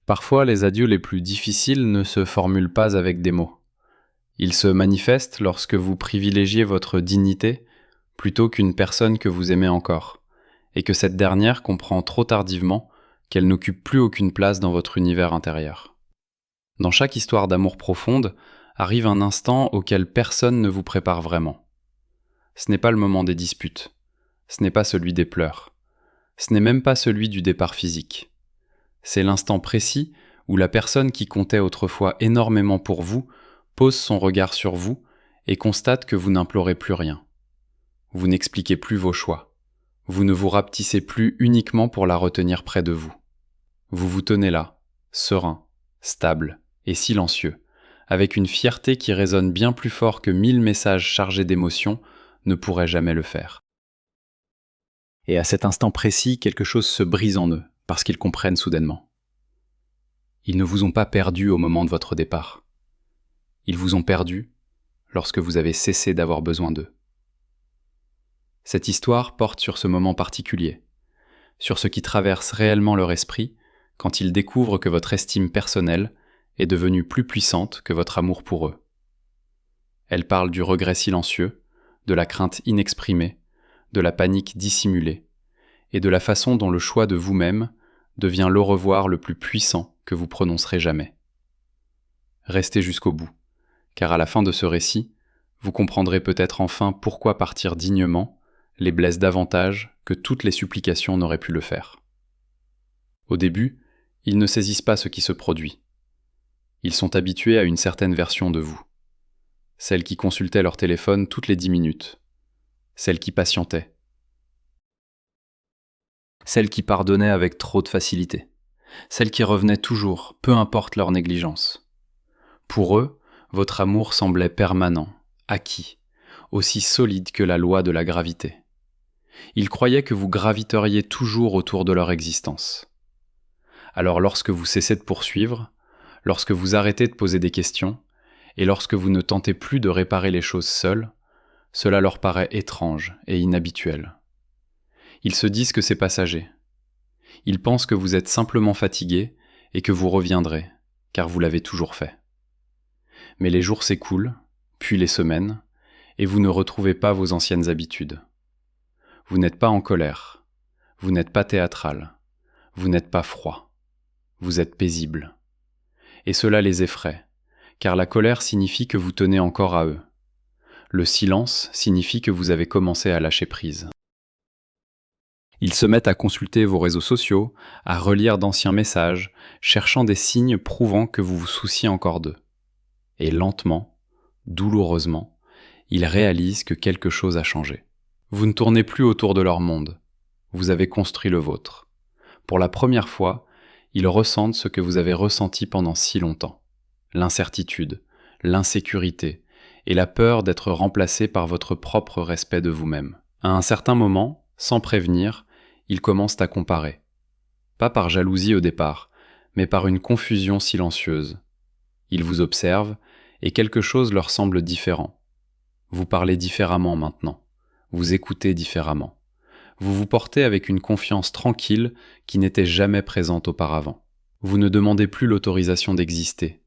Parfois, les adieux les plus difficiles ne se formulent pas avec des mots. Ils se manifestent lorsque vous privilégiez votre dignité plutôt qu'une personne que vous aimez encore, et que cette dernière comprend trop tardivement qu'elle n'occupe plus aucune place dans votre univers intérieur. Dans chaque histoire d'amour profonde, arrive un instant auquel personne ne vous prépare vraiment. Ce n'est pas le moment des disputes, ce n'est pas celui des pleurs, ce n'est même pas celui du départ physique. C'est l'instant précis où la personne qui comptait autrefois énormément pour vous pose son regard sur vous et constate que vous n'implorez plus rien. Vous n'expliquez plus vos choix. Vous ne vous rapetissez plus uniquement pour la retenir près de vous. Vous vous tenez là, serein, stable et silencieux, avec une fierté qui résonne bien plus fort que 1000 messages chargés d'émotions ne pourraient jamais le faire. Et à cet instant précis, quelque chose se brise en eux, parce qu'ils comprennent soudainement. Ils ne vous ont pas perdu au moment de votre départ. Ils vous ont perdu lorsque vous avez cessé d'avoir besoin d'eux. Cette histoire porte sur ce moment particulier, sur ce qui traverse réellement leur esprit quand ils découvrent que votre estime personnelle est devenue plus puissante que votre amour pour eux. Elle parle du regret silencieux, de la crainte inexprimée, de la panique dissimulée, et de la façon dont le choix de vous-même devient l'au revoir le plus puissant que vous prononcerez jamais. Restez jusqu'au bout, car à la fin de ce récit, vous comprendrez peut-être enfin pourquoi partir dignement les blesse davantage que toutes les supplications n'auraient pu le faire. Au début, ils ne saisissent pas ce qui se produit. Ils sont habitués à une certaine version de vous. Celle qui consultait leur téléphone toutes les 10 minutes. Celle qui patientait. Celle qui pardonnait avec trop de facilité. Celle qui revenait toujours, peu importe leur négligence. Pour eux, votre amour semblait permanent, acquis, aussi solide que la loi de la gravité. Ils croyaient que vous graviteriez toujours autour de leur existence. Alors lorsque vous cessez de poursuivre, lorsque vous arrêtez de poser des questions, et lorsque vous ne tentez plus de réparer les choses seuls, cela leur paraît étrange et inhabituel. Ils se disent que c'est passager. Ils pensent que vous êtes simplement fatigué et que vous reviendrez, car vous l'avez toujours fait. Mais les jours s'écoulent, puis les semaines, et vous ne retrouvez pas vos anciennes habitudes. Vous n'êtes pas en colère, vous n'êtes pas théâtral, vous n'êtes pas froid, vous êtes paisible. Et cela les effraie, car la colère signifie que vous tenez encore à eux. Le silence signifie que vous avez commencé à lâcher prise. Ils se mettent à consulter vos réseaux sociaux, à relire d'anciens messages, cherchant des signes prouvant que vous vous souciez encore d'eux. Et lentement, douloureusement, ils réalisent que quelque chose a changé. Vous ne tournez plus autour de leur monde. Vous avez construit le vôtre. Pour la première fois, ils ressentent ce que vous avez ressenti pendant si longtemps. L'incertitude, l'insécurité et la peur d'être remplacé par votre propre respect de vous-même. À un certain moment, sans prévenir, ils commencent à comparer. Pas par jalousie au départ, mais par une confusion silencieuse. Ils vous observent et quelque chose leur semble différent. Vous parlez différemment maintenant. Vous écoutez différemment. Vous vous portez avec une confiance tranquille qui n'était jamais présente auparavant. Vous ne demandez plus l'autorisation d'exister.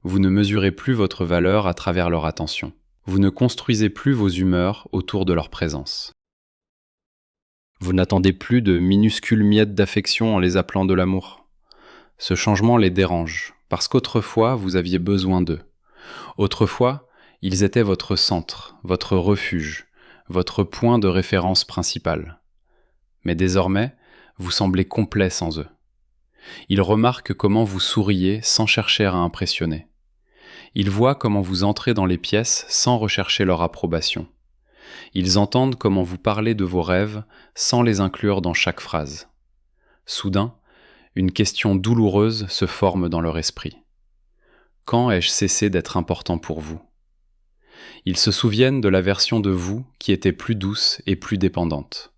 Vous ne mesurez plus votre valeur à travers leur attention. Vous ne construisez plus vos humeurs autour de leur présence. Vous n'attendez plus de minuscules miettes d'affection en les appelant de l'amour. Ce changement les dérange, parce qu'autrefois vous aviez besoin d'eux. Autrefois, ils étaient votre centre, votre refuge, votre point de référence principal. Mais désormais, vous semblez complet sans eux. Ils remarquent comment vous souriez sans chercher à impressionner. Ils voient comment vous entrez dans les pièces sans rechercher leur approbation. Ils entendent comment vous parlez de vos rêves sans les inclure dans chaque phrase. Soudain, une question douloureuse se forme dans leur esprit. Quand ai-je cessé d'être important pour vous ? Ils se souviennent de la version de vous qui était plus douce et plus dépendante.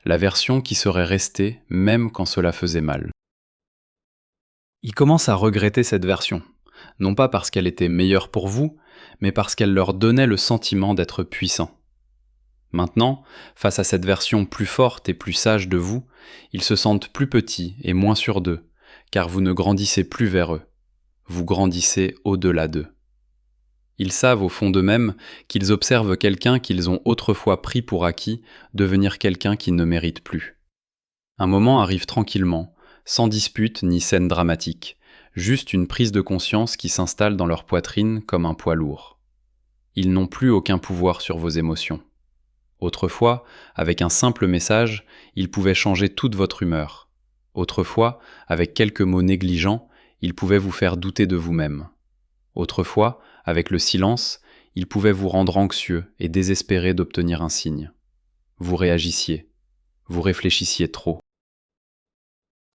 La version qui serait restée même quand cela faisait mal. Ils commencent à regretter cette version, non pas parce qu'elle était meilleure pour vous, mais parce qu'elle leur donnait le sentiment d'être puissants. Maintenant, face à cette version plus forte et plus sage de vous, ils se sentent plus petits et moins sûrs d'eux, car vous ne grandissez plus vers eux, vous grandissez au-delà d'eux. Ils savent au fond d'eux-mêmes qu'ils observent quelqu'un qu'ils ont autrefois pris pour acquis devenir quelqu'un qui ne mérite plus. Un moment arrive tranquillement, sans dispute ni scène dramatique, juste une prise de conscience qui s'installe dans leur poitrine comme un poids lourd. Ils n'ont plus aucun pouvoir sur vos émotions. Autrefois, avec un simple message, ils pouvaient changer toute votre humeur. Autrefois, avec quelques mots négligents, ils pouvaient vous faire douter de vous-même. Autrefois, avec le silence, ils pouvaient vous rendre anxieux et désespéré d'obtenir un signe. Vous réagissiez, vous réfléchissiez trop.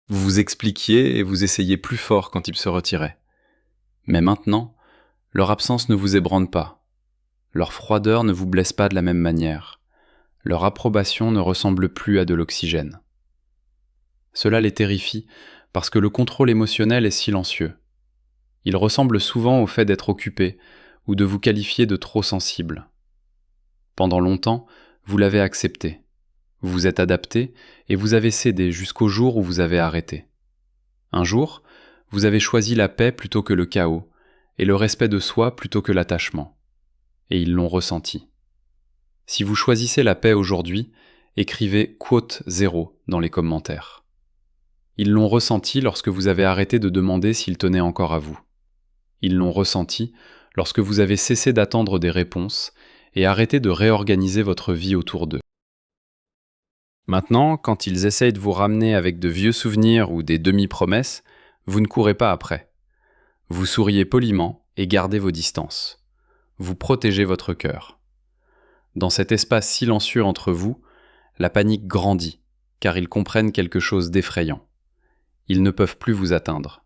Vous vous expliquiez et vous essayiez plus fort quand ils se retiraient. Mais maintenant, leur absence ne vous ébranle pas. Leur froideur ne vous blesse pas de la même manière. Leur approbation ne ressemble plus à de l'oxygène. Cela les terrifie parce que le contrôle émotionnel est silencieux. Il ressemble souvent au fait d'être occupé ou de vous qualifier de trop sensible. Pendant longtemps, vous l'avez accepté. Vous vous êtes adapté et vous avez cédé jusqu'au jour où vous avez arrêté. Un jour, vous avez choisi la paix plutôt que le chaos et le respect de soi plutôt que l'attachement. Et ils l'ont ressenti. Si vous choisissez la paix aujourd'hui, écrivez quote 0 dans les commentaires. Ils l'ont ressenti lorsque vous avez arrêté de demander s'ils tenaient encore à vous. Ils l'ont ressenti lorsque vous avez cessé d'attendre des réponses et arrêté de réorganiser votre vie autour d'eux. Maintenant, quand ils essayent de vous ramener avec de vieux souvenirs ou des demi-promesses, vous ne courez pas après. Vous souriez poliment et gardez vos distances. Vous protégez votre cœur. Dans cet espace silencieux entre vous, la panique grandit, car ils comprennent quelque chose d'effrayant. Ils ne peuvent plus vous atteindre,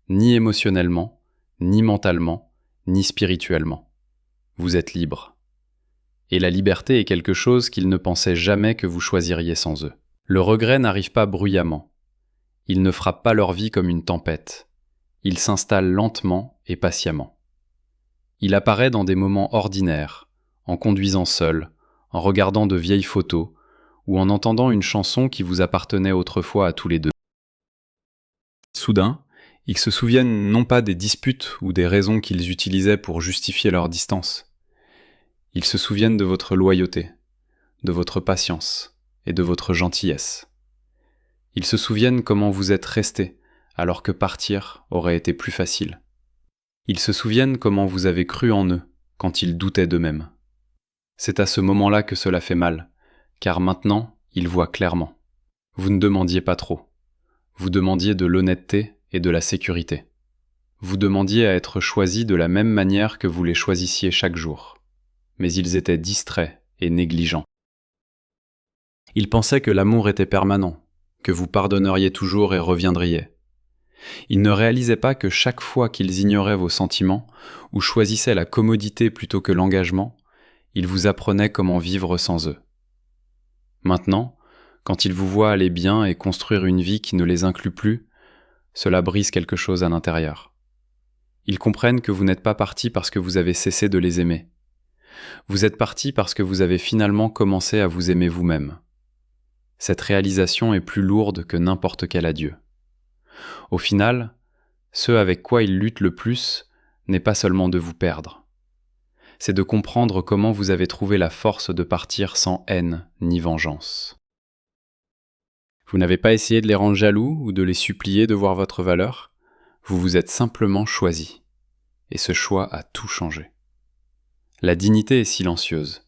ni émotionnellement, ni mentalement, ni spirituellement. Vous êtes libre. Et la liberté est quelque chose qu'ils ne pensaient jamais que vous choisiriez sans eux. Le regret n'arrive pas bruyamment. Il ne frappe pas leur vie comme une tempête. Il s'installe lentement et patiemment. Il apparaît dans des moments ordinaires, en conduisant seul, en regardant de vieilles photos, ou en entendant une chanson qui vous appartenait autrefois à tous les deux. Soudain, ils se souviennent non pas des disputes ou des raisons qu'ils utilisaient pour justifier leur distance. Ils se souviennent de votre loyauté, de votre patience et de votre gentillesse. Ils se souviennent comment vous êtes restés alors que partir aurait été plus facile. Ils se souviennent comment vous avez cru en eux quand ils doutaient d'eux-mêmes. C'est à ce moment-là que cela fait mal, car maintenant, ils voient clairement. Vous ne demandiez pas trop. Vous demandiez de l'honnêteté et de la sécurité. Vous demandiez à être choisis de la même manière que vous les choisissiez chaque jour. Mais ils étaient distraits et négligents. Ils pensaient que l'amour était permanent, que vous pardonneriez toujours et reviendriez. Ils ne réalisaient pas que chaque fois qu'ils ignoraient vos sentiments ou choisissaient la commodité plutôt que l'engagement, ils vous apprenaient comment vivre sans eux. Maintenant, quand ils vous voient aller bien et construire une vie qui ne les inclut plus, cela brise quelque chose à l'intérieur. Ils comprennent que vous n'êtes pas partis parce que vous avez cessé de les aimer. Vous êtes partis parce que vous avez finalement commencé à vous aimer vous-même. Cette réalisation est plus lourde que n'importe quel adieu. Au final, ce avec quoi ils luttent le plus n'est pas seulement de vous perdre. C'est de comprendre comment vous avez trouvé la force de partir sans haine ni vengeance. Vous n'avez pas essayé de les rendre jaloux ou de les supplier de voir votre valeur. Vous vous êtes simplement choisi. Et ce choix a tout changé. La dignité est silencieuse.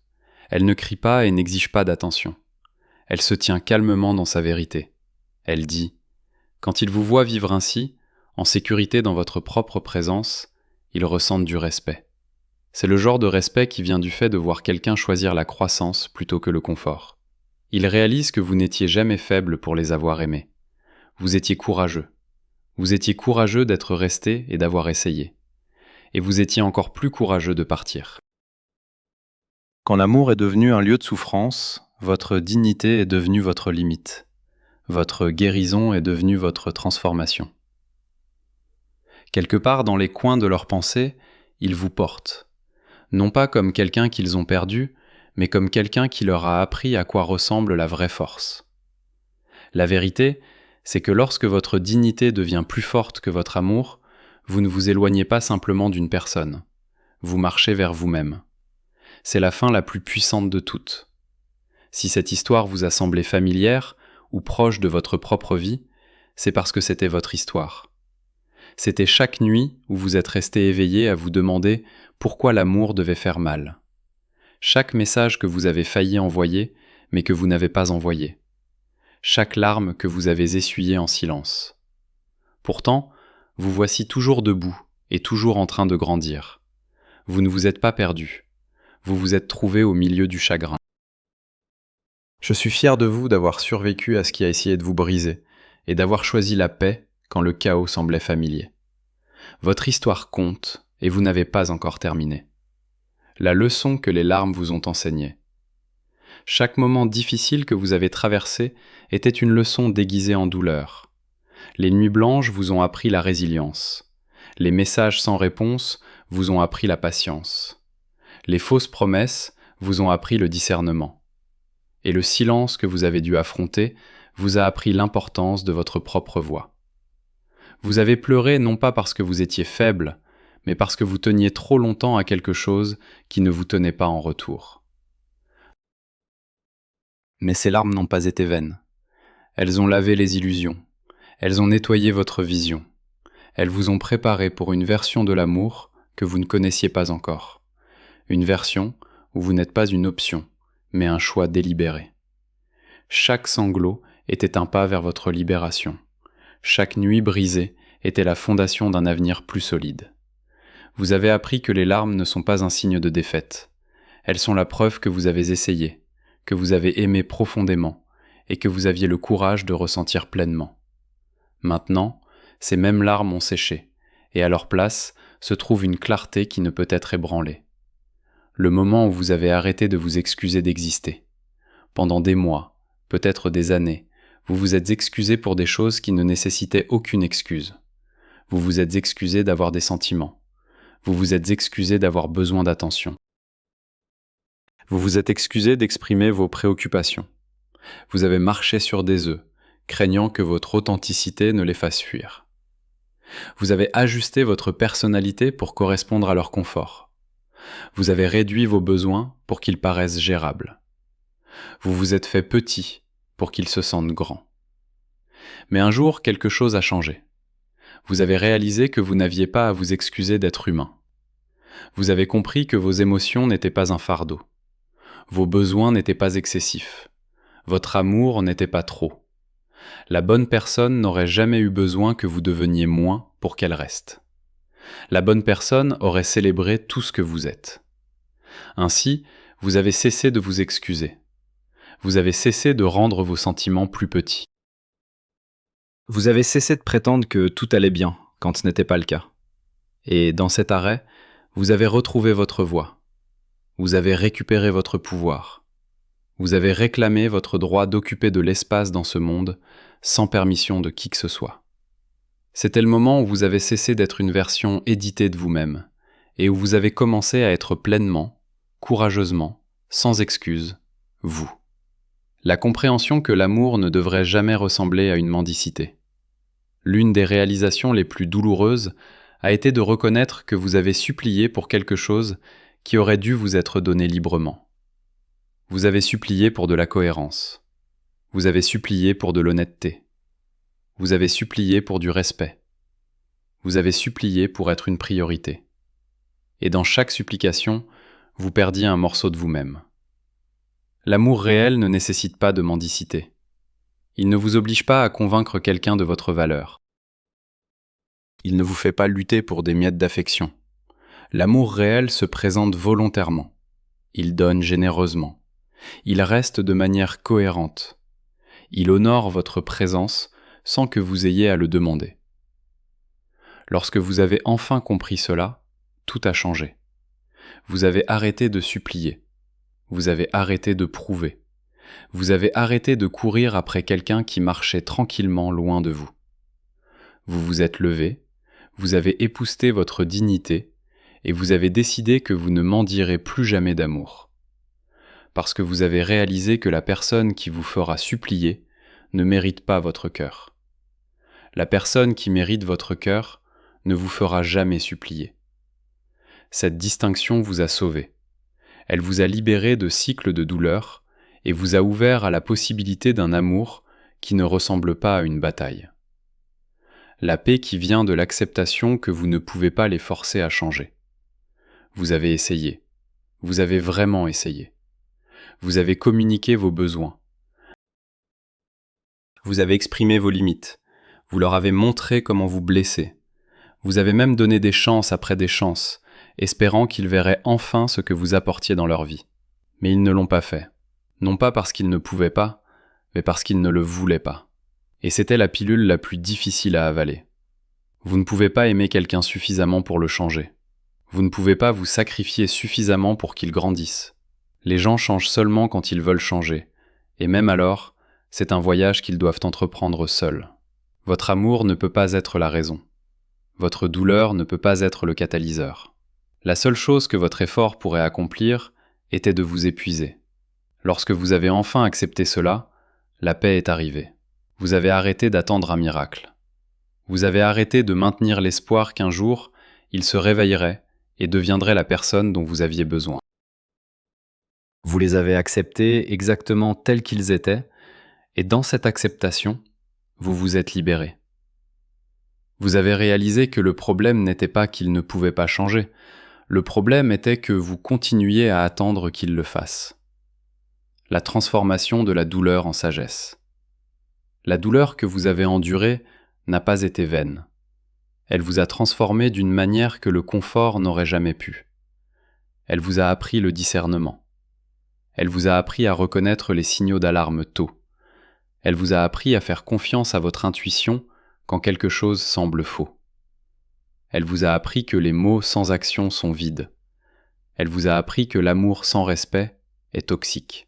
Elle ne crie pas et n'exige pas d'attention. Elle se tient calmement dans sa vérité. Elle dit « Quand ils vous voient vivre ainsi, en sécurité dans votre propre présence, ils ressentent du respect. » C'est le genre de respect qui vient du fait de voir quelqu'un choisir la croissance plutôt que le confort. Ils réalisent que vous n'étiez jamais faible pour les avoir aimés. Vous étiez courageux. Vous étiez courageux d'être resté et d'avoir essayé. Et vous étiez encore plus courageux de partir. Quand l'amour est devenu un lieu de souffrance, votre dignité est devenue votre limite. Votre guérison est devenue votre transformation. Quelque part dans les coins de leurs pensées, ils vous portent. Non pas comme quelqu'un qu'ils ont perdu, mais comme quelqu'un qui leur a appris à quoi ressemble la vraie force. La vérité, c'est que lorsque votre dignité devient plus forte que votre amour, vous ne vous éloignez pas simplement d'une personne, vous marchez vers vous-même. C'est la fin la plus puissante de toutes. Si cette histoire vous a semblé familière ou proche de votre propre vie, c'est parce que c'était votre histoire. C'était chaque nuit où vous êtes resté éveillé à vous demander pourquoi l'amour devait faire mal. Chaque message que vous avez failli envoyer, mais que vous n'avez pas envoyé. Chaque larme que vous avez essuyée en silence. Pourtant, vous voici toujours debout et toujours en train de grandir. Vous ne vous êtes pas perdu. Vous vous êtes trouvé au milieu du chagrin. Je suis fier de vous d'avoir survécu à ce qui a essayé de vous briser et d'avoir choisi la paix quand le chaos semblait familier. Votre histoire compte et vous n'avez pas encore terminé. La leçon que les larmes vous ont enseignée. Chaque moment difficile que vous avez traversé était une leçon déguisée en douleur. Les nuits blanches vous ont appris la résilience. Les messages sans réponse vous ont appris la patience. Les fausses promesses vous ont appris le discernement. Et le silence que vous avez dû affronter vous a appris l'importance de votre propre voix. Vous avez pleuré non pas parce que vous étiez faible, mais parce que vous teniez trop longtemps à quelque chose qui ne vous tenait pas en retour. Mais ces larmes n'ont pas été vaines. Elles ont lavé les illusions. Elles ont nettoyé votre vision. Elles vous ont préparé pour une version de l'amour que vous ne connaissiez pas encore. Une version où vous n'êtes pas une option, mais un choix délibéré. Chaque sanglot était un pas vers votre libération. Chaque nuit brisée était la fondation d'un avenir plus solide. Vous avez appris que les larmes ne sont pas un signe de défaite. Elles sont la preuve que vous avez essayé, que vous avez aimé profondément et que vous aviez le courage de ressentir pleinement. Maintenant, ces mêmes larmes ont séché, et à leur place se trouve une clarté qui ne peut être ébranlée. Le moment où vous avez arrêté de vous excuser d'exister. Pendant des mois, peut-être des années, vous vous êtes excusé pour des choses qui ne nécessitaient aucune excuse. Vous vous êtes excusé d'avoir des sentiments. Vous vous êtes excusé d'avoir besoin d'attention. Vous vous êtes excusé d'exprimer vos préoccupations. Vous avez marché sur des œufs, craignant que votre authenticité ne les fasse fuir. Vous avez ajusté votre personnalité pour correspondre à leur confort. Vous avez réduit vos besoins pour qu'ils paraissent gérables. Vous vous êtes fait petit pour qu'ils se sentent grands. Mais un jour, quelque chose a changé. Vous avez réalisé que vous n'aviez pas à vous excuser d'être humain. Vous avez compris que vos émotions n'étaient pas un fardeau. Vos besoins n'étaient pas excessifs. Votre amour n'était pas trop. La bonne personne n'aurait jamais eu besoin que vous deveniez moins pour qu'elle reste. La bonne personne aurait célébré tout ce que vous êtes. Ainsi, vous avez cessé de vous excuser. Vous avez cessé de rendre vos sentiments plus petits. Vous avez cessé de prétendre que tout allait bien, quand ce n'était pas le cas. Et dans cet arrêt, vous avez retrouvé votre voix. Vous avez récupéré votre pouvoir. Vous avez réclamé votre droit d'occuper de l'espace dans ce monde, sans permission de qui que ce soit. C'était le moment où vous avez cessé d'être une version éditée de vous-même, et où vous avez commencé à être pleinement, courageusement, sans excuse, vous. La compréhension que l'amour ne devrait jamais ressembler à une mendicité. L'une des réalisations les plus douloureuses a été de reconnaître que vous avez supplié pour quelque chose qui aurait dû vous être donné librement. Vous avez supplié pour de la cohérence. Vous avez supplié pour de l'honnêteté. Vous avez supplié pour du respect. Vous avez supplié pour être une priorité. Et dans chaque supplication, vous perdiez un morceau de vous-même. L'amour réel ne nécessite pas de mendicité. Il ne vous oblige pas à convaincre quelqu'un de votre valeur. Il ne vous fait pas lutter pour des miettes d'affection. L'amour réel se présente volontairement. Il donne généreusement. Il reste de manière cohérente. Il honore votre présence sans que vous ayez à le demander. Lorsque vous avez enfin compris cela, tout a changé. Vous avez arrêté de supplier. Vous avez arrêté de prouver. Vous avez arrêté de courir après quelqu'un qui marchait tranquillement loin de vous. Vous vous êtes levé, vous avez épousseté votre dignité et vous avez décidé que vous ne mendierez plus jamais d'amour. Parce que vous avez réalisé que la personne qui vous fera supplier ne mérite pas votre cœur. La personne qui mérite votre cœur ne vous fera jamais supplier. Cette distinction vous a sauvé. Elle vous a libéré de cycles de douleur et vous a ouvert à la possibilité d'un amour qui ne ressemble pas à une bataille. La paix qui vient de l'acceptation que vous ne pouvez pas les forcer à changer. Vous avez essayé. Vous avez vraiment essayé. Vous avez communiqué vos besoins. Vous avez exprimé vos limites. Vous leur avez montré comment vous blesser. Vous avez même donné des chances après des chances, espérant qu'ils verraient enfin ce que vous apportiez dans leur vie. Mais ils ne l'ont pas fait. Non pas parce qu'ils ne pouvaient pas, mais parce qu'ils ne le voulaient pas. Et c'était la pilule la plus difficile à avaler. Vous ne pouvez pas aimer quelqu'un suffisamment pour le changer. Vous ne pouvez pas vous sacrifier suffisamment pour qu'il grandisse. Les gens changent seulement quand ils veulent changer, et même alors, c'est un voyage qu'ils doivent entreprendre seuls. Votre amour ne peut pas être la raison. Votre douleur ne peut pas être le catalyseur. La seule chose que votre effort pourrait accomplir était de vous épuiser. Lorsque vous avez enfin accepté cela, la paix est arrivée. Vous avez arrêté d'attendre un miracle. Vous avez arrêté de maintenir l'espoir qu'un jour, il se réveillerait et deviendrait la personne dont vous aviez besoin. Vous les avez acceptés exactement tels qu'ils étaient, et dans cette acceptation, vous vous êtes libéré. Vous avez réalisé que le problème n'était pas qu'ils ne pouvaient pas changer, le problème était que vous continuiez à attendre qu'ils le fassent. La transformation de la douleur en sagesse. La douleur que vous avez endurée n'a pas été vaine. Elle vous a transformé d'une manière que le confort n'aurait jamais pu. Elle vous a appris le discernement. Elle vous a appris à reconnaître les signaux d'alarme tôt. Elle vous a appris à faire confiance à votre intuition quand quelque chose semble faux. Elle vous a appris que les mots sans action sont vides. Elle vous a appris que l'amour sans respect est toxique.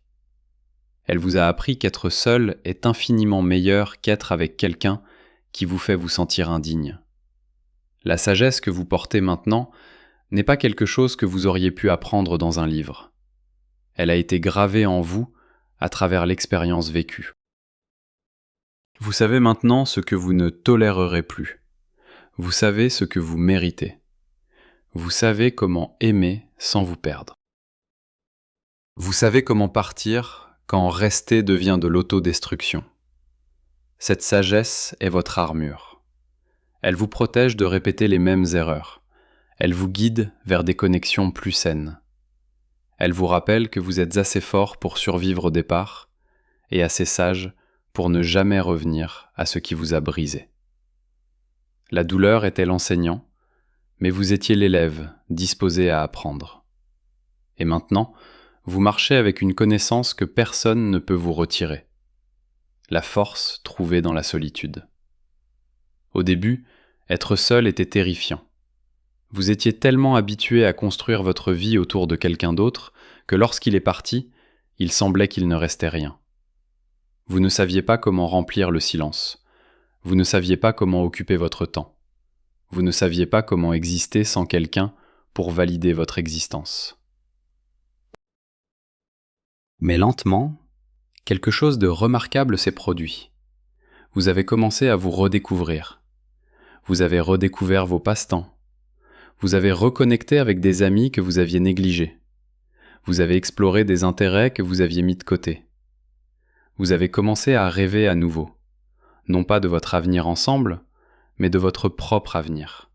Elle vous a appris qu'être seul est infiniment meilleur qu'être avec quelqu'un qui vous fait vous sentir indigne. La sagesse que vous portez maintenant n'est pas quelque chose que vous auriez pu apprendre dans un livre. Elle a été gravée en vous à travers l'expérience vécue. Vous savez maintenant ce que vous ne tolérerez plus. Vous savez ce que vous méritez. Vous savez comment aimer sans vous perdre. Vous savez comment partir quand rester devient de l'autodestruction. Cette sagesse est votre armure. Elle vous protège de répéter les mêmes erreurs. Elle vous guide vers des connexions plus saines. Elle vous rappelle que vous êtes assez fort pour survivre au départ et assez sage pour ne jamais revenir à ce qui vous a brisé. La douleur était l'enseignant, mais vous étiez l'élève disposé à apprendre. Et maintenant, vous marchez avec une connaissance que personne ne peut vous retirer. La force trouvée dans la solitude. Au début, être seul était terrifiant. Vous étiez tellement habitué à construire votre vie autour de quelqu'un d'autre que lorsqu'il est parti, il semblait qu'il ne restait rien. Vous ne saviez pas comment remplir le silence. Vous ne saviez pas comment occuper votre temps. Vous ne saviez pas comment exister sans quelqu'un pour valider votre existence. Mais lentement, quelque chose de remarquable s'est produit. Vous avez commencé à vous redécouvrir. Vous avez redécouvert vos passe-temps. Vous avez reconnecté avec des amis que vous aviez négligés. Vous avez exploré des intérêts que vous aviez mis de côté. Vous avez commencé à rêver à nouveau, non pas de votre avenir ensemble, mais de votre propre avenir.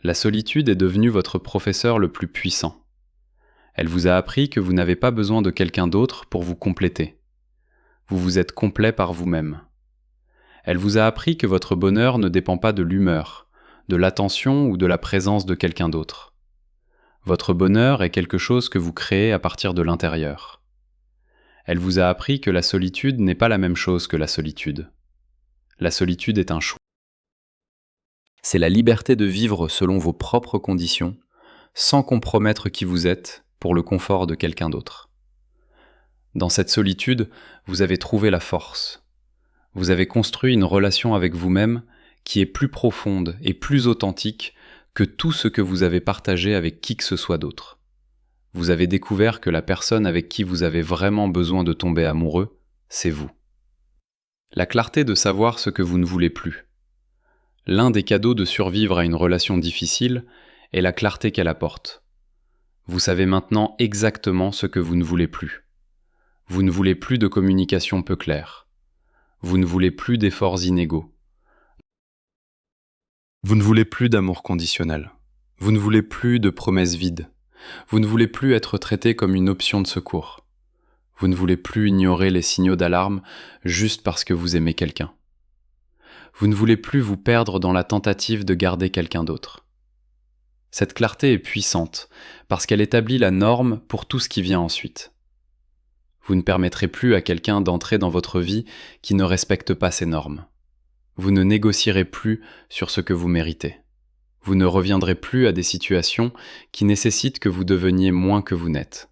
La solitude est devenue votre professeur le plus puissant. Elle vous a appris que vous n'avez pas besoin de quelqu'un d'autre pour vous compléter. Vous vous êtes complet par vous-même. Elle vous a appris que votre bonheur ne dépend pas de l'humeur, de l'attention ou de la présence de quelqu'un d'autre. Votre bonheur est quelque chose que vous créez à partir de l'intérieur. Elle vous a appris que la solitude n'est pas la même chose que la solitude. La solitude est un choix. C'est la liberté de vivre selon vos propres conditions, sans compromettre qui vous êtes pour le confort de quelqu'un d'autre. Dans cette solitude, vous avez trouvé la force. Vous avez construit une relation avec vous-même qui est plus profonde et plus authentique que tout ce que vous avez partagé avec qui que ce soit d'autre. Vous avez découvert que la personne avec qui vous avez vraiment besoin de tomber amoureux, c'est vous. La clarté de savoir ce que vous ne voulez plus. L'un des cadeaux de survivre à une relation difficile est la clarté qu'elle apporte. Vous savez maintenant exactement ce que vous ne voulez plus. Vous ne voulez plus de communication peu claire. Vous ne voulez plus d'efforts inégaux. Vous ne voulez plus d'amour conditionnel. Vous ne voulez plus de promesses vides. Vous ne voulez plus être traité comme une option de secours. Vous ne voulez plus ignorer les signaux d'alarme juste parce que vous aimez quelqu'un. Vous ne voulez plus vous perdre dans la tentative de garder quelqu'un d'autre. Cette clarté est puissante parce qu'elle établit la norme pour tout ce qui vient ensuite. Vous ne permettrez plus à quelqu'un d'entrer dans votre vie qui ne respecte pas ces normes. Vous ne négocierez plus sur ce que vous méritez. Vous ne reviendrez plus à des situations qui nécessitent que vous deveniez moins que vous n'êtes.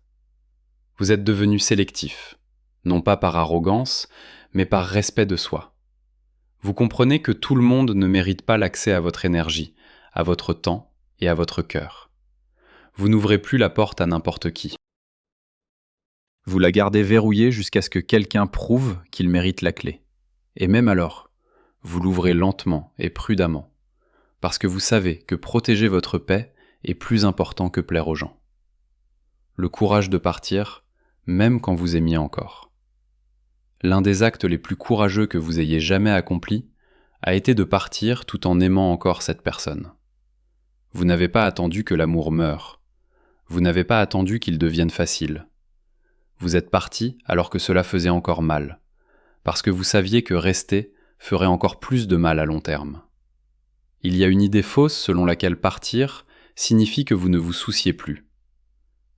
Vous êtes devenu sélectif, non pas par arrogance, mais par respect de soi. Vous comprenez que tout le monde ne mérite pas l'accès à votre énergie, à votre temps et à votre cœur. Vous n'ouvrez plus la porte à n'importe qui. Vous la gardez verrouillée jusqu'à ce que quelqu'un prouve qu'il mérite la clé. Et même alors, vous l'ouvrez lentement et prudemment, parce que vous savez que protéger votre paix est plus important que plaire aux gens. Le courage de partir, même quand vous aimiez encore. L'un des actes les plus courageux que vous ayez jamais accomplis a été de partir tout en aimant encore cette personne. Vous n'avez pas attendu que l'amour meure. Vous n'avez pas attendu qu'il devienne facile. Vous êtes parti alors que cela faisait encore mal, parce que vous saviez que rester ferait encore plus de mal à long terme. Il y a une idée fausse selon laquelle partir signifie que vous ne vous souciez plus.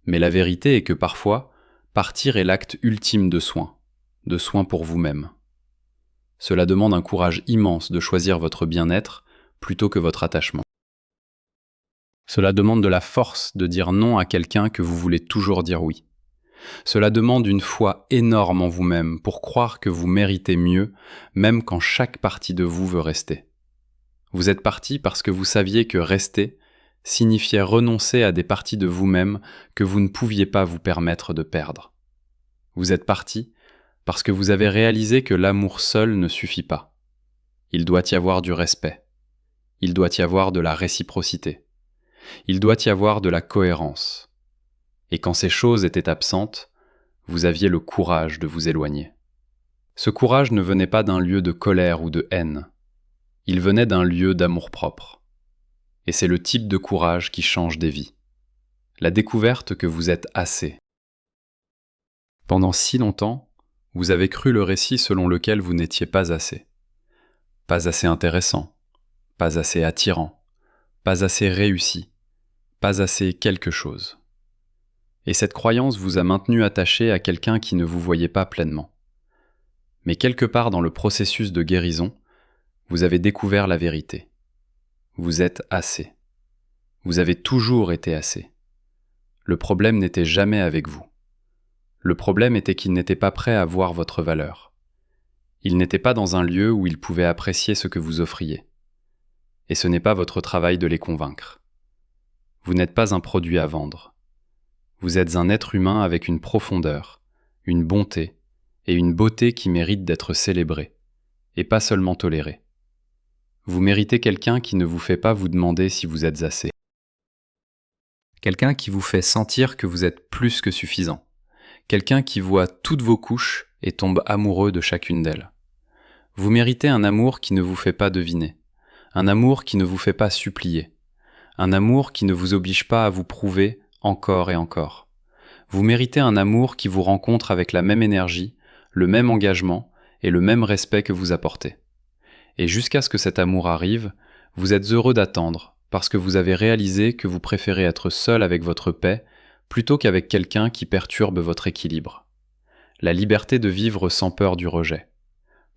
Mais la vérité est que parfois, partir est l'acte ultime de soin pour vous-même. Cela demande un courage immense de choisir votre bien-être plutôt que votre attachement. Cela demande de la force de dire non à quelqu'un que vous voulez toujours dire oui. Cela demande une foi énorme en vous-même pour croire que vous méritez mieux, même quand chaque partie de vous veut rester. Vous êtes parti parce que vous saviez que rester signifiait renoncer à des parties de vous-même que vous ne pouviez pas vous permettre de perdre. Vous êtes parti parce que vous avez réalisé que l'amour seul ne suffit pas. Il doit y avoir du respect. Il doit y avoir de la réciprocité. Il doit y avoir de la cohérence. Et quand ces choses étaient absentes, vous aviez le courage de vous éloigner. Ce courage ne venait pas d'un lieu de colère ou de haine. Il venait d'un lieu d'amour-propre. Et c'est le type de courage qui change des vies. La découverte que vous êtes assez. Pendant si longtemps, vous avez cru le récit selon lequel vous n'étiez pas assez. Pas assez intéressant, pas assez attirant, pas assez réussi, pas assez quelque chose. Et cette croyance vous a maintenu attaché à quelqu'un qui ne vous voyait pas pleinement. Mais quelque part dans le processus de guérison, vous avez découvert la vérité. Vous êtes assez. Vous avez toujours été assez. Le problème n'était jamais avec vous. Le problème était qu'il n'était pas prêt à voir votre valeur. Il n'était pas dans un lieu où il pouvait apprécier ce que vous offriez. Et ce n'est pas votre travail de les convaincre. Vous n'êtes pas un produit à vendre. Vous êtes un être humain avec une profondeur, une bonté et une beauté qui méritent d'être célébrées, et pas seulement tolérées. Vous méritez quelqu'un qui ne vous fait pas vous demander si vous êtes assez. Quelqu'un qui vous fait sentir que vous êtes plus que suffisant. Quelqu'un qui voit toutes vos couches et tombe amoureux de chacune d'elles. Vous méritez un amour qui ne vous fait pas deviner, un amour qui ne vous fait pas supplier, un amour qui ne vous oblige pas à vous prouver encore et encore. Vous méritez un amour qui vous rencontre avec la même énergie, le même engagement et le même respect que vous apportez. Et jusqu'à ce que cet amour arrive, vous êtes heureux d'attendre parce que vous avez réalisé que vous préférez être seul avec votre paix plutôt qu'avec quelqu'un qui perturbe votre équilibre. La liberté de vivre sans peur du rejet.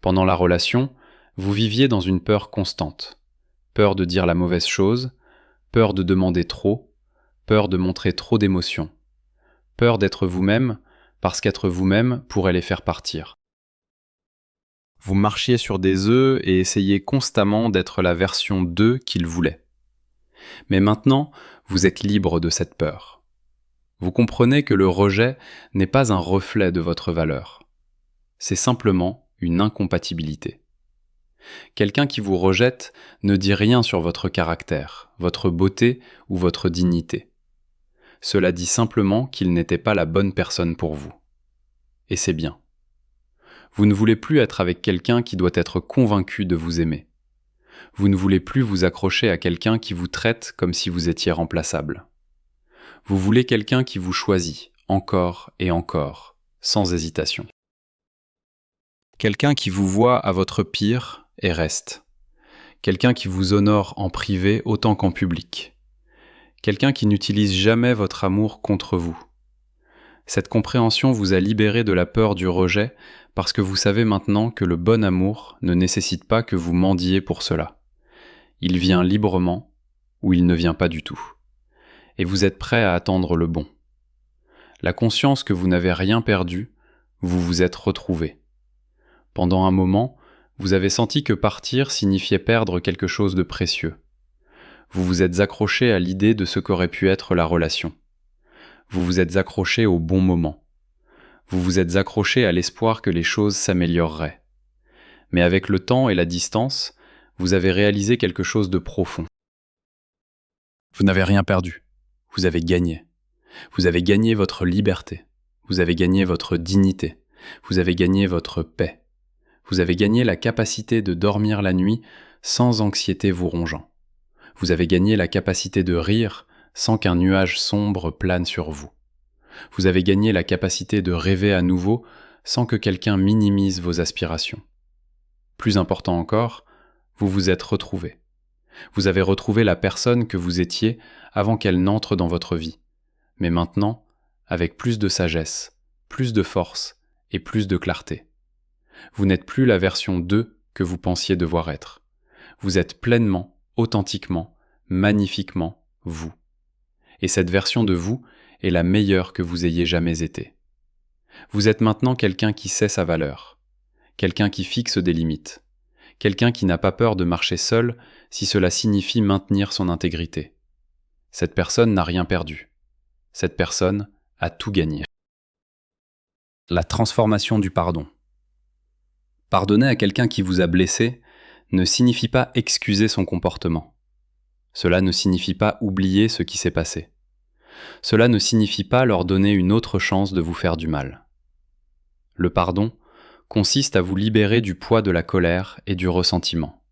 Pendant la relation, vous viviez dans une peur constante. Peur de dire la mauvaise chose, peur de demander trop, peur de montrer trop d'émotions. Peur d'être vous-même, parce qu'être vous-même pourrait les faire partir. Vous marchiez sur des œufs et essayiez constamment d'être la version d'eux qu'ils voulaient. Mais maintenant, vous êtes libre de cette peur. Vous comprenez que le rejet n'est pas un reflet de votre valeur. C'est simplement une incompatibilité. Quelqu'un qui vous rejette ne dit rien sur votre caractère, votre beauté ou votre dignité. Cela dit simplement qu'il n'était pas la bonne personne pour vous. Et c'est bien. Vous ne voulez plus être avec quelqu'un qui doit être convaincu de vous aimer. Vous ne voulez plus vous accrocher à quelqu'un qui vous traite comme si vous étiez remplaçable. Vous voulez quelqu'un qui vous choisit, encore et encore, sans hésitation. Quelqu'un qui vous voit à votre pire et reste. Quelqu'un qui vous honore en privé autant qu'en public. Quelqu'un qui n'utilise jamais votre amour contre vous. Cette compréhension vous a libéré de la peur du rejet parce que vous savez maintenant que le bon amour ne nécessite pas que vous mendiez pour cela. Il vient librement ou il ne vient pas du tout. Et vous êtes prêt à attendre le bon. La conscience que vous n'avez rien perdu, vous vous êtes retrouvé. Pendant un moment, vous avez senti que partir signifiait perdre quelque chose de précieux. Vous vous êtes accroché à l'idée de ce qu'aurait pu être la relation. Vous vous êtes accroché au bon moment. Vous vous êtes accroché à l'espoir que les choses s'amélioreraient. Mais avec le temps et la distance, vous avez réalisé quelque chose de profond. Vous n'avez rien perdu. Vous avez gagné. Vous avez gagné votre liberté. Vous avez gagné votre dignité. Vous avez gagné votre paix. Vous avez gagné la capacité de dormir la nuit sans anxiété vous rongeant. Vous avez gagné la capacité de rire sans qu'un nuage sombre plane sur vous. Vous avez gagné la capacité de rêver à nouveau sans que quelqu'un minimise vos aspirations. Plus important encore, vous vous êtes retrouvé. Vous avez retrouvé la personne que vous étiez avant qu'elle n'entre dans votre vie, mais maintenant avec plus de sagesse, plus de force et plus de clarté. Vous n'êtes plus la version 2 que vous pensiez devoir être. Vous êtes pleinement, authentiquement, magnifiquement vous. Et cette version de vous est la meilleure que vous ayez jamais été. Vous êtes maintenant quelqu'un qui sait sa valeur, quelqu'un qui fixe des limites, quelqu'un qui n'a pas peur de marcher seul si cela signifie maintenir son intégrité. Cette personne n'a rien perdu. Cette personne a tout gagné. La transformation du pardon. Pardonner à quelqu'un qui vous a blessé ne signifie pas excuser son comportement. Cela ne signifie pas oublier ce qui s'est passé. Cela ne signifie pas leur donner une autre chance de vous faire du mal. Le pardon consiste à vous libérer du poids de la colère et du ressentiment.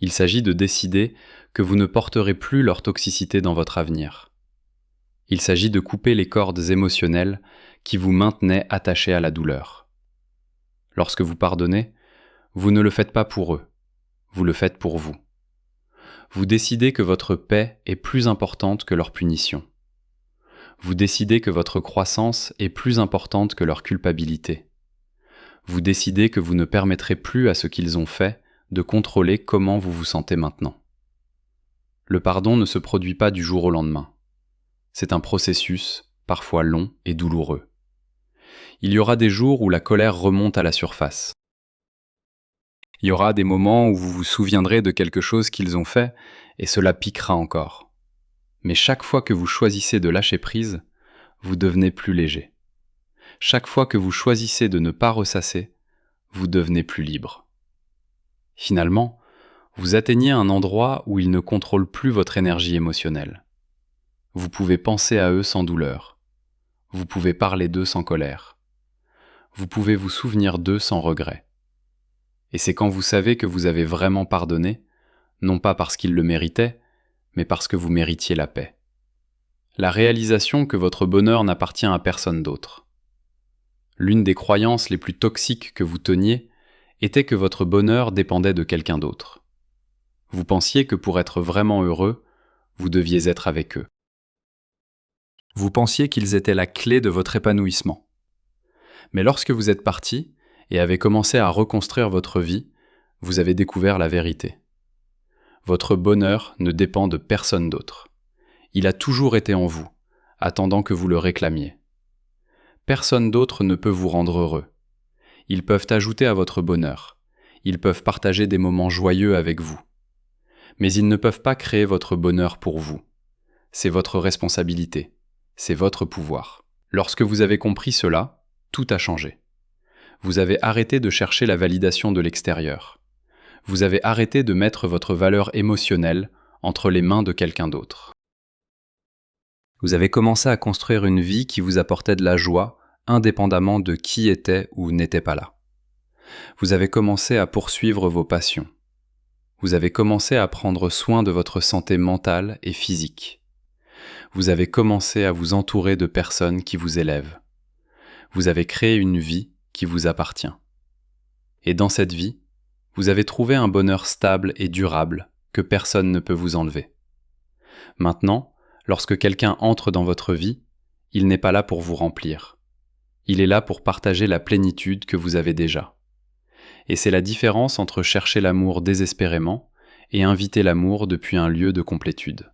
Il s'agit de décider que vous ne porterez plus leur toxicité dans votre avenir. Il s'agit de couper les cordes émotionnelles qui vous maintenaient attachés à la douleur. Lorsque vous pardonnez, vous ne le faites pas pour eux, vous le faites pour vous. Vous décidez que votre paix est plus importante que leur punition. Vous décidez que votre croissance est plus importante que leur culpabilité. Vous décidez que vous ne permettrez plus à ce qu'ils ont fait de contrôler comment vous vous sentez maintenant. Le pardon ne se produit pas du jour au lendemain. C'est un processus, parfois long et douloureux. Il y aura des jours où la colère remonte à la surface. Il y aura des moments où vous vous souviendrez de quelque chose qu'ils ont fait et cela piquera encore. Mais chaque fois que vous choisissez de lâcher prise, vous devenez plus léger. Chaque fois que vous choisissez de ne pas ressasser, vous devenez plus libre. Finalement, vous atteignez un endroit où ils ne contrôlent plus votre énergie émotionnelle. Vous pouvez penser à eux sans douleur. Vous pouvez parler d'eux sans colère. Vous pouvez vous souvenir d'eux sans regret. Et c'est quand vous savez que vous avez vraiment pardonné, non pas parce qu'ils le méritaient, mais parce que vous méritiez la paix. La réalisation que votre bonheur n'appartient à personne d'autre. L'une des croyances les plus toxiques que vous teniez était que votre bonheur dépendait de quelqu'un d'autre. Vous pensiez que pour être vraiment heureux, vous deviez être avec eux. Vous pensiez qu'ils étaient la clé de votre épanouissement. Mais lorsque vous êtes parti et avez commencé à reconstruire votre vie, vous avez découvert la vérité. Votre bonheur ne dépend de personne d'autre. Il a toujours été en vous, attendant que vous le réclamiez. Personne d'autre ne peut vous rendre heureux. Ils peuvent ajouter à votre bonheur. Ils peuvent partager des moments joyeux avec vous. Mais ils ne peuvent pas créer votre bonheur pour vous. C'est votre responsabilité. C'est votre pouvoir. Lorsque vous avez compris cela, tout a changé. Vous avez arrêté de chercher la validation de l'extérieur. Vous avez arrêté de mettre votre valeur émotionnelle entre les mains de quelqu'un d'autre. Vous avez commencé à construire une vie qui vous apportait de la joie, indépendamment de qui était ou n'était pas là. Vous avez commencé à poursuivre vos passions. Vous avez commencé à prendre soin de votre santé mentale et physique. Vous avez commencé à vous entourer de personnes qui vous élèvent. Vous avez créé une vie qui vous appartient. Et dans cette vie, vous avez trouvé un bonheur stable et durable que personne ne peut vous enlever. Maintenant, lorsque quelqu'un entre dans votre vie, il n'est pas là pour vous remplir. Il est là pour partager la plénitude que vous avez déjà. Et c'est la différence entre chercher l'amour désespérément et inviter l'amour depuis un lieu de complétude.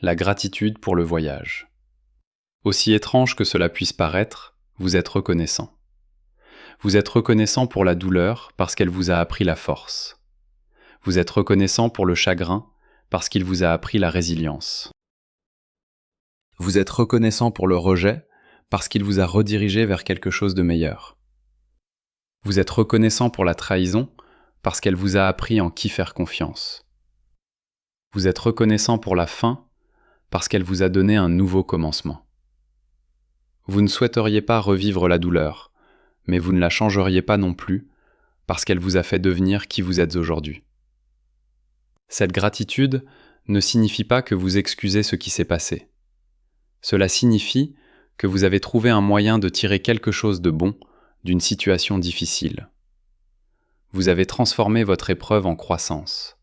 La gratitude pour le voyage. Aussi étrange que cela puisse paraître, vous êtes reconnaissant. Vous êtes reconnaissant pour la douleur parce qu'elle vous a appris la force. Vous êtes reconnaissant pour le chagrin parce qu'il vous a appris la résilience. Vous êtes reconnaissant pour le rejet parce qu'il vous a redirigé vers quelque chose de meilleur. Vous êtes reconnaissant pour la trahison parce qu'elle vous a appris en qui faire confiance. Vous êtes reconnaissant pour la fin parce qu'elle vous a donné un nouveau commencement. Vous ne souhaiteriez pas revivre la douleur, mais vous ne la changeriez pas non plus parce qu'elle vous a fait devenir qui vous êtes aujourd'hui. Cette gratitude ne signifie pas que vous excusez ce qui s'est passé. Cela signifie que vous avez trouvé un moyen de tirer quelque chose de bon d'une situation difficile. Vous avez transformé votre épreuve en croissance.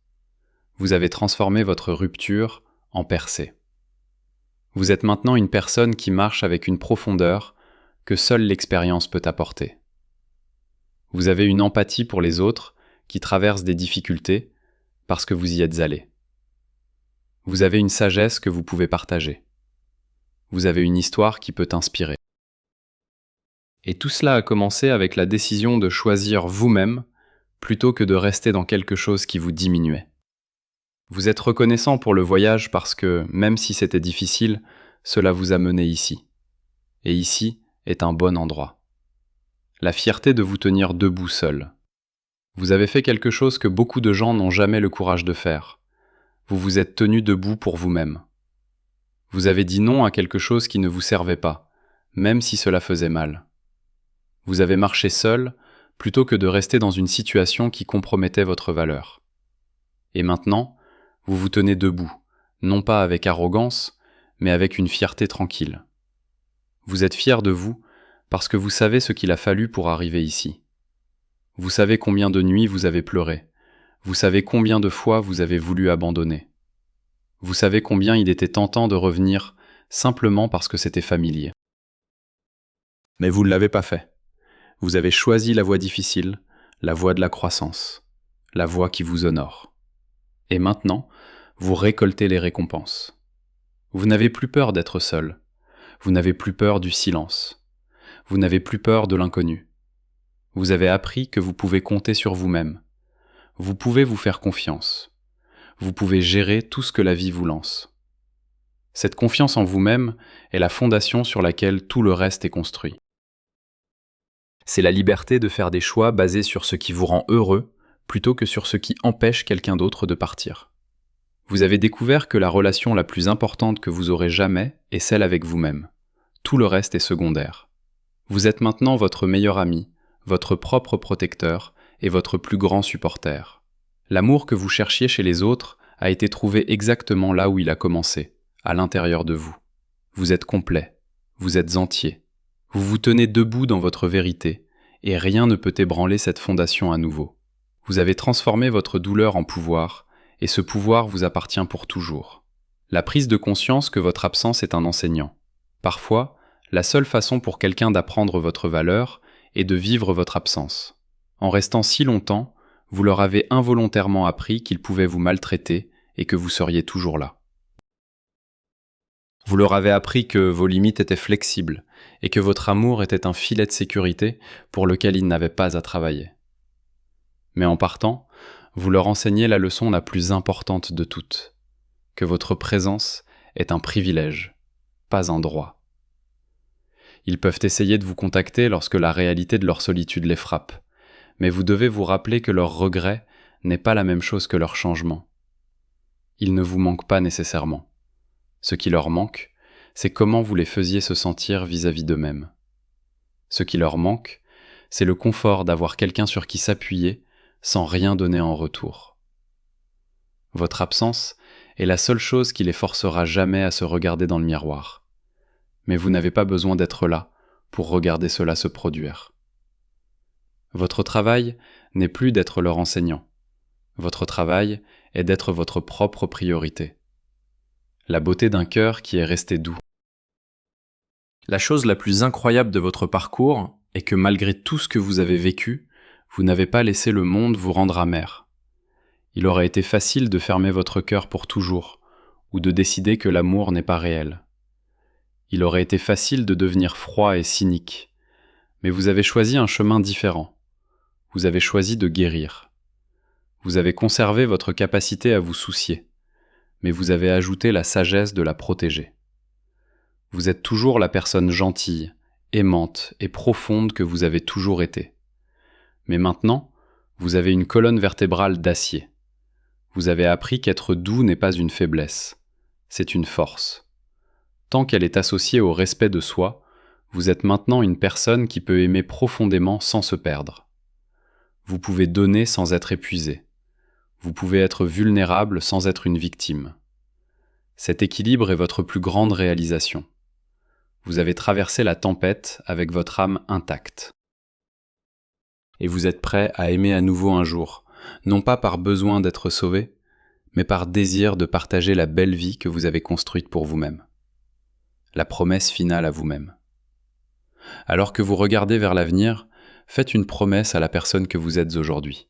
Vous avez transformé votre rupture en percée. Vous êtes maintenant une personne qui marche avec une profondeur que seule l'expérience peut apporter. Vous avez une empathie pour les autres qui traversent des difficultés parce que vous y êtes allé. Vous avez une sagesse que vous pouvez partager. Vous avez une histoire qui peut inspirer. Et tout cela a commencé avec la décision de choisir vous-même plutôt que de rester dans quelque chose qui vous diminuait. Vous êtes reconnaissant pour le voyage parce que, même si c'était difficile, cela vous a mené ici. Et ici est un bon endroit. La fierté de vous tenir debout seul. Vous avez fait quelque chose que beaucoup de gens n'ont jamais le courage de faire. Vous vous êtes tenu debout pour vous-même. Vous avez dit non à quelque chose qui ne vous servait pas, même si cela faisait mal. Vous avez marché seul plutôt que de rester dans une situation qui compromettait votre valeur. Et maintenant, vous vous tenez debout, non pas avec arrogance, mais avec une fierté tranquille. Vous êtes fier de vous parce que vous savez ce qu'il a fallu pour arriver ici. Vous savez combien de nuits vous avez pleuré. Vous savez combien de fois vous avez voulu abandonner. Vous savez combien il était tentant de revenir simplement parce que c'était familier. Mais vous ne l'avez pas fait. Vous avez choisi la voie difficile, la voie de la croissance, la voie qui vous honore. Et maintenant, vous récoltez les récompenses. Vous n'avez plus peur d'être seul. Vous n'avez plus peur du silence. Vous n'avez plus peur de l'inconnu. Vous avez appris que vous pouvez compter sur vous-même. Vous pouvez vous faire confiance. Vous pouvez gérer tout ce que la vie vous lance. Cette confiance en vous-même est la fondation sur laquelle tout le reste est construit. C'est la liberté de faire des choix basés sur ce qui vous rend heureux plutôt que sur ce qui empêche quelqu'un d'autre de partir. Vous avez découvert que la relation la plus importante que vous aurez jamais est celle avec vous-même. Tout le reste est secondaire. Vous êtes maintenant votre meilleur ami, votre propre protecteur et votre plus grand supporter. L'amour que vous cherchiez chez les autres a été trouvé exactement là où il a commencé, à l'intérieur de vous. Vous êtes complet, vous êtes entier. Vous vous tenez debout dans votre vérité, et rien ne peut ébranler cette fondation à nouveau. Vous avez transformé votre douleur en pouvoir, et ce pouvoir vous appartient pour toujours. La prise de conscience que votre absence est un enseignant. Parfois, la seule façon pour quelqu'un d'apprendre votre valeur est de vivre votre absence. En restant si longtemps, vous leur avez involontairement appris qu'ils pouvaient vous maltraiter et que vous seriez toujours là. Vous leur avez appris que vos limites étaient flexibles et que votre amour était un filet de sécurité pour lequel ils n'avaient pas à travailler. Mais en partant, vous leur enseignez la leçon la plus importante de toutes, que votre présence est un privilège, pas un droit. Ils peuvent essayer de vous contacter lorsque la réalité de leur solitude les frappe, mais vous devez vous rappeler que leur regret n'est pas la même chose que leur changement. Ils ne vous manquent pas nécessairement. Ce qui leur manque, c'est comment vous les faisiez se sentir vis-à-vis d'eux-mêmes. Ce qui leur manque, c'est le confort d'avoir quelqu'un sur qui s'appuyer sans rien donner en retour. Votre absence est la seule chose qui les forcera jamais à se regarder dans le miroir. Mais vous n'avez pas besoin d'être là pour regarder cela se produire. Votre travail n'est plus d'être leur enseignant. Votre travail est d'être votre propre priorité. La beauté d'un cœur qui est resté doux. La chose la plus incroyable de votre parcours est que malgré tout ce que vous avez vécu, vous n'avez pas laissé le monde vous rendre amer. Il aurait été facile de fermer votre cœur pour toujours, ou de décider que l'amour n'est pas réel. Il aurait été facile de devenir froid et cynique, mais vous avez choisi un chemin différent. Vous avez choisi de guérir. Vous avez conservé votre capacité à vous soucier, mais vous avez ajouté la sagesse de la protéger. Vous êtes toujours la personne gentille, aimante et profonde que vous avez toujours été. Mais maintenant, vous avez une colonne vertébrale d'acier. Vous avez appris qu'être doux n'est pas une faiblesse, c'est une force. Tant qu'elle est associée au respect de soi, vous êtes maintenant une personne qui peut aimer profondément sans se perdre. Vous pouvez donner sans être épuisé. Vous pouvez être vulnérable sans être une victime. Cet équilibre est votre plus grande réalisation. Vous avez traversé la tempête avec votre âme intacte. Et vous êtes prêt à aimer à nouveau un jour, non pas par besoin d'être sauvé, mais par désir de partager la belle vie que vous avez construite pour vous-même. La promesse finale à vous-même. Alors que vous regardez vers l'avenir, faites une promesse à la personne que vous êtes aujourd'hui.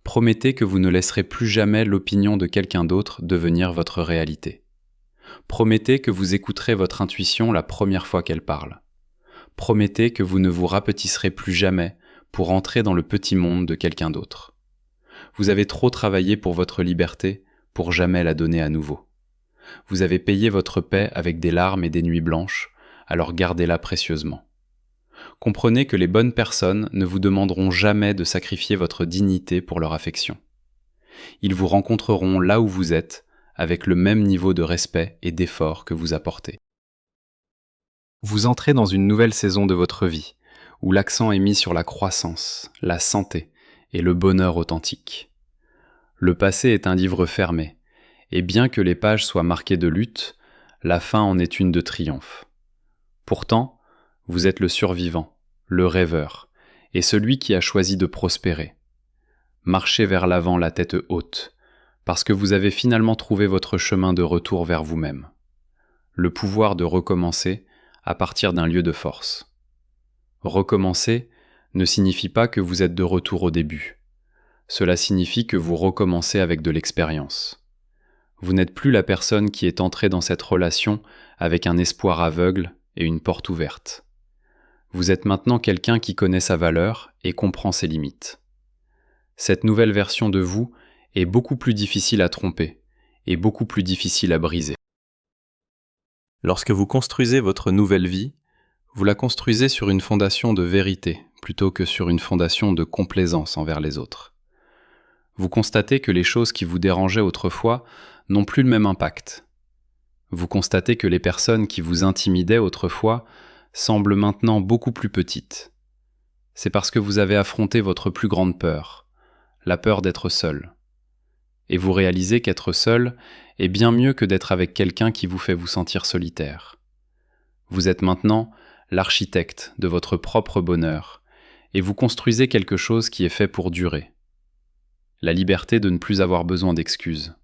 Promettez que vous ne laisserez plus jamais l'opinion de quelqu'un d'autre devenir votre réalité. Promettez que vous écouterez votre intuition la première fois qu'elle parle. Promettez que vous ne vous rapetisserez plus jamais pour entrer dans le petit monde de quelqu'un d'autre. Vous avez trop travaillé pour votre liberté pour jamais la donner à nouveau. Vous avez payé votre paix avec des larmes et des nuits blanches, alors gardez-la précieusement. Comprenez que les bonnes personnes ne vous demanderont jamais de sacrifier votre dignité pour leur affection. Ils vous rencontreront là où vous êtes, avec le même niveau de respect et d'effort que vous apportez. Vous entrez dans une nouvelle saison de votre vie, où l'accent est mis sur la croissance, la santé et le bonheur authentique. Le passé est un livre fermé, et bien que les pages soient marquées de lutte, la fin en est une de triomphe. Pourtant, vous êtes le survivant, le rêveur, et celui qui a choisi de prospérer. Marchez vers l'avant la tête haute, parce que vous avez finalement trouvé votre chemin de retour vers vous-même. Le pouvoir de recommencer à partir d'un lieu de force. Recommencer ne signifie pas que vous êtes de retour au début. Cela signifie que vous recommencez avec de l'expérience. Vous n'êtes plus la personne qui est entrée dans cette relation avec un espoir aveugle et une porte ouverte. Vous êtes maintenant quelqu'un qui connaît sa valeur et comprend ses limites. Cette nouvelle version de vous est beaucoup plus difficile à tromper et beaucoup plus difficile à briser. Lorsque vous construisez votre nouvelle vie, vous la construisez sur une fondation de vérité plutôt que sur une fondation de complaisance envers les autres. Vous constatez que les choses qui vous dérangeaient autrefois n'ont plus le même impact. Vous constatez que les personnes qui vous intimidaient autrefois semblent maintenant beaucoup plus petites. C'est parce que vous avez affronté votre plus grande peur, la peur d'être seul. Et vous réalisez qu'être seul est bien mieux que d'être avec quelqu'un qui vous fait vous sentir solitaire. Vous êtes maintenant l'architecte de votre propre bonheur, et vous construisez quelque chose qui est fait pour durer. La liberté de ne plus avoir besoin d'excuses.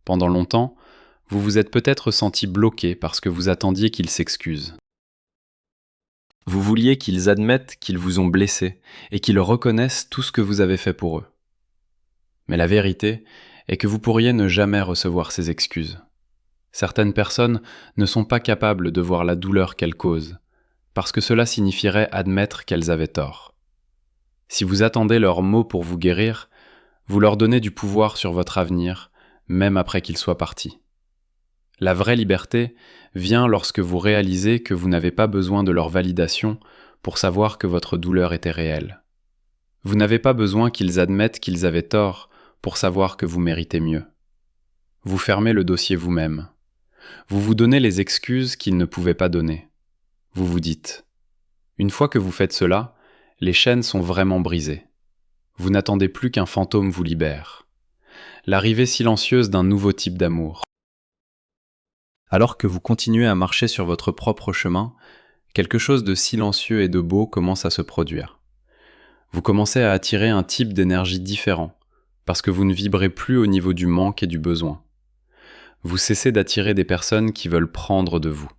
Pendant longtemps, vous vous êtes peut-être senti bloqué parce que vous attendiez qu'ils s'excusent. Vous vouliez qu'ils admettent qu'ils vous ont blessé et qu'ils reconnaissent tout ce que vous avez fait pour eux. Mais la vérité est que vous pourriez ne jamais recevoir ces excuses. Certaines personnes ne sont pas capables de voir la douleur qu'elles causent, parce que cela signifierait admettre qu'elles avaient tort. Si vous attendez leurs mots pour vous guérir, vous leur donnez du pouvoir sur votre avenir, même après qu'ils soient partis. La vraie liberté vient lorsque vous réalisez que vous n'avez pas besoin de leur validation pour savoir que votre douleur était réelle. Vous n'avez pas besoin qu'ils admettent qu'ils avaient tort pour savoir que vous méritez mieux. Vous fermez le dossier vous-même. Vous vous donnez les excuses qu'ils ne pouvaient pas donner. Vous vous dites « Une fois que vous faites cela, les chaînes sont vraiment brisées. Vous n'attendez plus qu'un fantôme vous libère. L'arrivée silencieuse d'un nouveau type d'amour. » Alors que vous continuez à marcher sur votre propre chemin, quelque chose de silencieux et de beau commence à se produire. Vous commencez à attirer un type d'énergie différent, parce que vous ne vibrez plus au niveau du manque et du besoin. Vous cessez d'attirer des personnes qui veulent prendre de vous.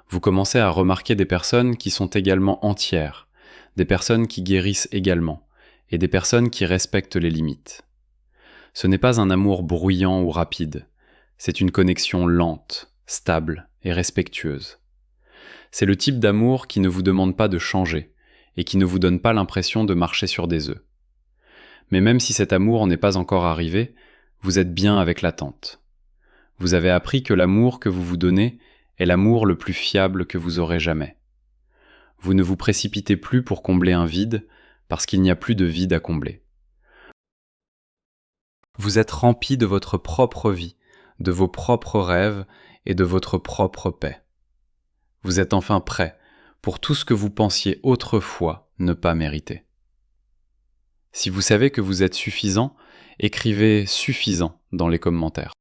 Vous commencez à remarquer des personnes qui sont également entières, des personnes qui guérissent également, et des personnes qui respectent les limites. Ce n'est pas un amour bruyant ou rapide, c'est une connexion lente, stable et respectueuse. C'est le type d'amour qui ne vous demande pas de changer et qui ne vous donne pas l'impression de marcher sur des œufs. Mais même si cet amour n'est pas encore arrivé, vous êtes bien avec l'attente. Vous avez appris que l'amour que vous vous donnez est l'amour le plus fiable que vous aurez jamais. Vous ne vous précipitez plus pour combler un vide, parce qu'il n'y a plus de vide à combler. Vous êtes rempli de votre propre vie, de vos propres rêves et de votre propre paix. Vous êtes enfin prêt pour tout ce que vous pensiez autrefois ne pas mériter. Si vous savez que vous êtes suffisant, écrivez « suffisant » dans les commentaires.